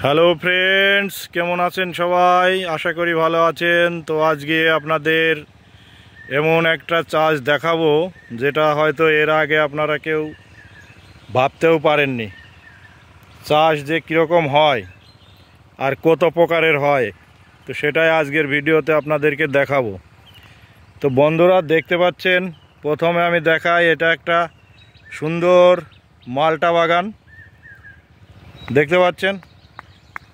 Hello friends, কেমন আছেন সবাই? আশা করি ভালো আছেন। তো আজকে আপনাদের এমন একটা চাষ দেখাবো যেটা হয়তো এর আগে আপনারা কেউ ভাবতেও পারেননি। চাষ যে কীরকম হয় আর কত প্রকারের হয়, তো সেটাই আজকের ভিডিওতে আপনাদেরকে দেখাবো। তো বন্ধুরা দেখতে পাচ্ছেন, প্রথমে আমি দেখাই, এটা একটা সুন্দর মালটা বাগান দেখতে পাচ্ছেন।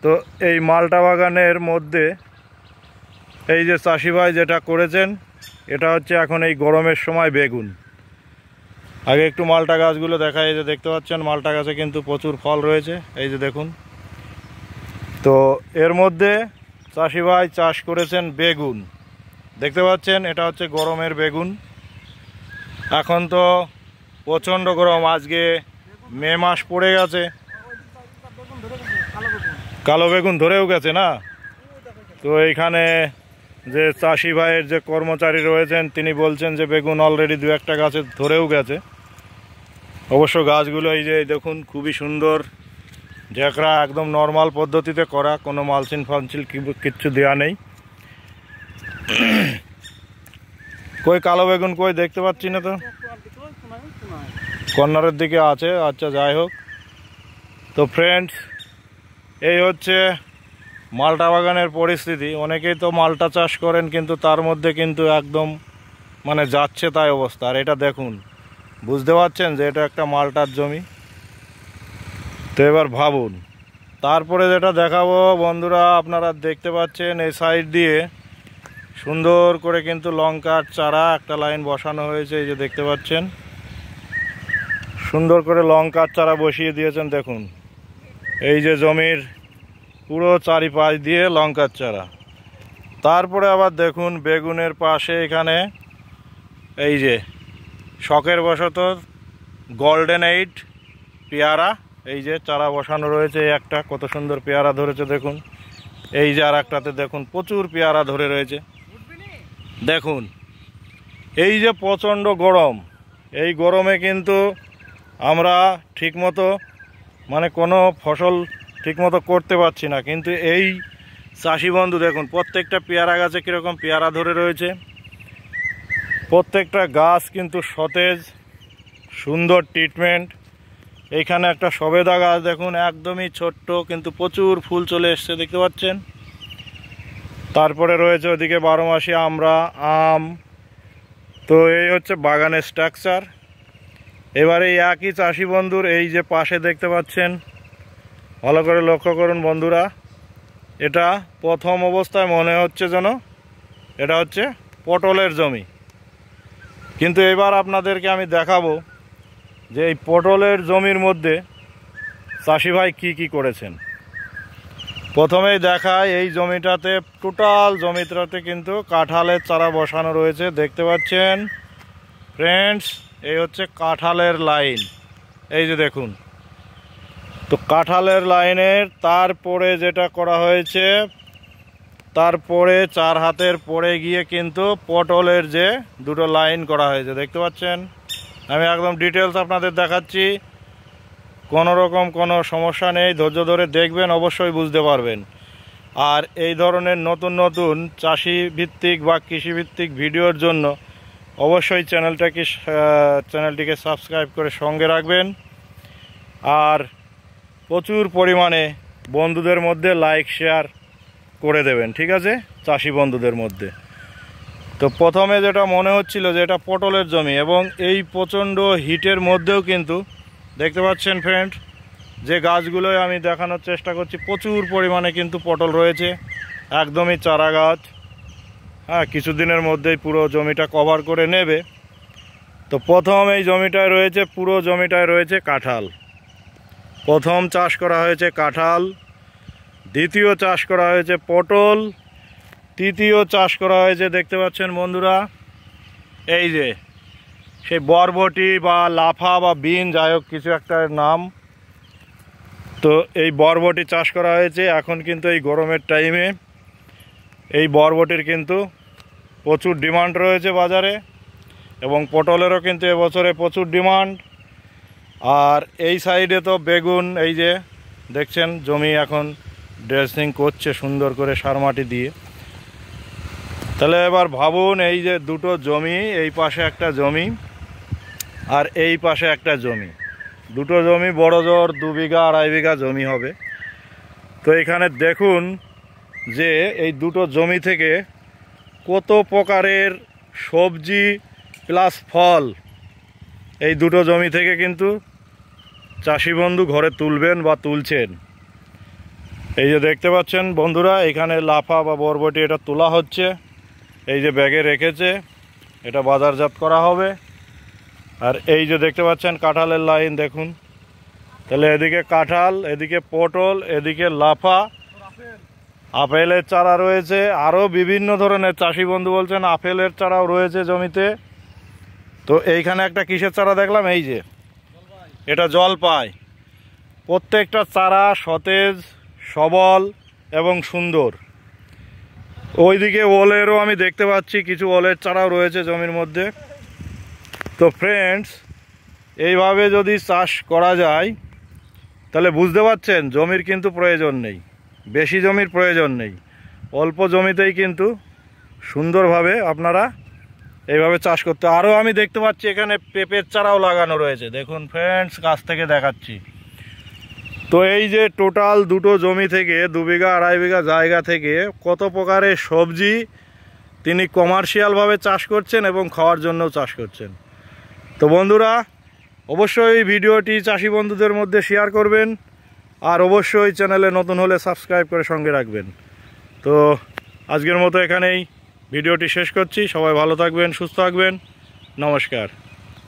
তো এই মালটা বাগানের মধ্যে এই যে চাষি ভাই যেটা করেছেন, এটা হচ্ছে এখন এই গরমের সময় বেগুন। আগে একটু মালটা গাছগুলো দেখা, এই যে দেখতে পাচ্ছেন মালটা গাছে কিন্তু প্রচুর ফল রয়েছে, এই যে দেখুন। তো এর মধ্যে চাষি ভাই চাষ করেছেন বেগুন, দেখতে পাচ্ছেন এটা হচ্ছে গরমের বেগুন। এখন তো প্রচণ্ড গরম, আজকে মে মাস পড়ে গেছে, কালো বেগুন ধরেও গেছে না। তো এইখানে যে চাষি ভাইয়ের যে কর্মচারী রয়েছেন তিনি বলছেন যে বেগুন অলরেডি দু একটা গাছে ধরেও গেছে। অবশ্য গাছগুলো এই যে দেখুন খুবই সুন্দর, ঝেঁকড়া, একদম নর্মাল পদ্ধতিতে করা, কোনো মালচিন ফালচিল কিচ্ছু দেওয়া নেই। কই কালো বেগুন কই, দেখতে পাচ্ছি না তো, কর্নারের দিকে আছে। আচ্ছা, যাই হোক। তো ফ্রেন্ডস, এই হচ্ছে মালটা বাগানের পরিস্থিতি। অনেকেই তো মালটা চাষ করেন, কিন্তু তার মধ্যে কিন্তু একদম মানে যাচ্ছে তাই অবস্থা। আর এটা দেখুন, বুঝতে পারছেন যে এটা একটা মালটার জমি। তো এবার ভাবুন, তারপরে যেটা দেখাবো বন্ধুরা, আপনারা দেখতে পাচ্ছেন এই সাইড দিয়ে সুন্দর করে কিন্তু লঙ্কার চারা একটা লাইন বসানো হয়েছে, এই যে দেখতে পাচ্ছেন সুন্দর করে লঙ্কার চারা বসিয়ে দিয়েছেন। দেখুন এই যে জমির পুরো চারিপাশ দিয়ে লঙ্কার চারা। তারপরে আবার দেখুন বেগুনের পাশে এখানে এই যে শখের বশত গোল্ডেন এইট পেয়ারা, এই যে চারা বসানো রয়েছে। একটা কত সুন্দর পেয়ারা ধরেছে দেখুন, এই যে আর একটাতে দেখুন প্রচুর পেয়ারা ধরে রয়েছে। দেখুন এই যে প্রচণ্ড গরম, এই গরমে কিন্তু আমরা ঠিকমতো মানে কোনো ফসল ঠিকমতো করতে পারছি না। কিন্তু এই চাষি বন্ধু দেখুন প্রত্যেকটা পেয়ারা গাছে কীরকম পেয়ারা ধরে রয়েছে, প্রত্যেকটা গাছ কিন্তু সতেজ, সুন্দর ট্রিটমেন্ট। এইখানে একটা সবেদা গাছ দেখুন, একদমই ছোট্ট কিন্তু প্রচুর ফুল চলে এসছে, দেখতে পাচ্ছেন। তারপরে রয়েছে ওদিকে 12 মাসি আমরা, আম। তো এই হচ্ছে বাগানের স্ট্রাকচার। এবারে এই একই চাষি বন্ধুর এই যে পাশে দেখতে পাচ্ছেন, ভালো করে লক্ষ্য করুন বন্ধুরা, এটা প্রথম অবস্থায় মনে হচ্ছে যেন এটা হচ্ছে পটলের জমি। কিন্তু এবার আপনাদেরকে আমি দেখাবো যে এই পটলের জমির মধ্যে চাষি ভাই কী করেছেন। প্রথমেই দেখায় এই জমিটাতে, টোটাল জমিটাতে কিন্তু কাঁঠালের চারা বসানো রয়েছে, দেখতে পাচ্ছেন ফ্রেন্ডস। এই হচ্ছে কাঁঠালের লাইন, এই যে দেখুন। তো কাঁঠালের লাইনের তারপরে যেটা করা হয়েছে, তারপরে 4 হাতের পরে গিয়ে কিন্তু পটলের যে দুটো লাইন করা হয়েছে, দেখতে পাচ্ছেন। আমি একদম ডিটেলস আপনাদের দেখাচ্ছি, কোনো রকম কোনো সমস্যা নেই, ধৈর্য ধরে দেখবেন, অবশ্যই বুঝতে পারবেন। আর এই ধরনের নতুন নতুন চাষি ভিত্তিক বা কৃষিভিত্তিক ভিডিওর জন্য অবশ্যই চ্যানেলটিকে সাবস্ক্রাইব করে সঙ্গে রাখবেন। আর প্রচুর পরিমাণে বন্ধুদের মধ্যে লাইক শেয়ার করে দেবেন, ঠিক আছে, চাষি বন্ধুদের মধ্যে। তো প্রথমে যেটা মনে হচ্ছিল যে এটা পটলের জমি, এবং এই প্রচণ্ড হিটের মধ্যেও কিন্তু দেখতে পাচ্ছেন ফ্রেন্ড, যে গাছগুলোই আমি দেখানোর চেষ্টা করছি প্রচুর পরিমাণে কিন্তু পটল রয়েছে, একদমই চারা গাছ। হ্যাঁ, কিছুদিনের মধ্যেই পুরো জমিটা কভার করে নেবে। তো প্রথম এই জমিটায় রয়েছে, পুরো জমিটায় রয়েছে কাঁঠাল। প্রথম চাষ করা হয়েছে কাঁঠাল, দ্বিতীয় চাষ করা হয়েছে পটল, তৃতীয় চাষ করা হয়েছে দেখতে পাচ্ছেন বন্ধুরা এই যে সেই বরবটি বা লাফা বা বিন, যাই হোক কিছু একটা নাম। তো এই বরবটি চাষ করা হয়েছে। এখন কিন্তু এই গরমের টাইমে এই বরবটির কিন্তু প্রচুর ডিমান্ড রয়েছে বাজারে, এবং পটলেরও কিন্তু এবছরে প্রচুর ডিমান্ড। আর এই সাইডে তো বেগুন, এই যে দেখছেন জমি এখন ড্রেসিং করছে সুন্দর করে সার মাটি দিয়ে। তাহলে এবার ভাবুন, এই যে দুটো জমি, এই পাশে একটা জমি আর এই পাশে একটা জমি, দুটো জমি বড় জোর 2 বিঘা 2.5 বিঘা জমি হবে। তো এখানে দেখুন যে এই দুটো জমি থেকে কত প্রকারের সবজি প্লাস ফল এই দুটো জমি থেকে কিন্তু চাষি বন্ধু ঘরে তুলবেন বা তুলছেন। এই যে দেখতে পাচ্ছেন বন্ধুরা, এখানে লাফা বা বরবটি এটা তোলা হচ্ছে, এই যে ব্যাগে রেখেছে, এটা বাজারজাত করা হবে। আর এই যে দেখতে পাচ্ছেন কাঁঠালের লাইন দেখুন, তাহলে এদিকে কাঁঠাল, এদিকে পটল, এদিকে লাফা, আপেলের চারা রয়েছে, আরও বিভিন্ন ধরনের। চাষি বন্ধু বলছেন আপেলের চারাও রয়েছে জমিতে। তো এইখানে একটা কিসের চারা দেখলাম, এই যে এটা জলপাই। প্রত্যেকটা চারা সতেজ, সবল এবং সুন্দর। ওইদিকে ওলেরও আমি দেখতে পাচ্ছি, কিছু ওলের চারাও রয়েছে জমির মধ্যে। তো ফ্রেন্ডস, এইভাবে যদি চাষ করা যায় তাহলে বুঝতে পারছেন জমির কিন্তু প্রয়োজন নেই, বেশি জমির প্রয়োজন নেই, অল্প জমিতেই কিন্তু সুন্দরভাবে আপনারা এইভাবে চাষ করতে। আরও আমি দেখতে পাচ্ছি এখানে পেঁপের চারাও লাগানো রয়েছে, দেখুন ফ্রেন্ডস, কাছ থেকে দেখাচ্ছি। তো এই যে টোটাল দুটো জমি থেকে 2 বিঘা 2.5 বিঘা জায়গা থেকে কত প্রকারের সবজি তিনি কমার্শিয়ালভাবে চাষ করছেন এবং খাওয়ার জন্যও চাষ করছেন। তো বন্ধুরা, অবশ্যই ভিডিওটি চাষি বন্ধুদের মধ্যে শেয়ার করবেন, আর অবশ্যই চ্যানেলে নতুন হলে সাবস্ক্রাইব করে সঙ্গে রাখবেন। তো আজকের মতো এখানেই ভিডিওটি শেষ করছি। সবাই ভালো থাকবেন, সুস্থ থাকবেন, নমস্কার।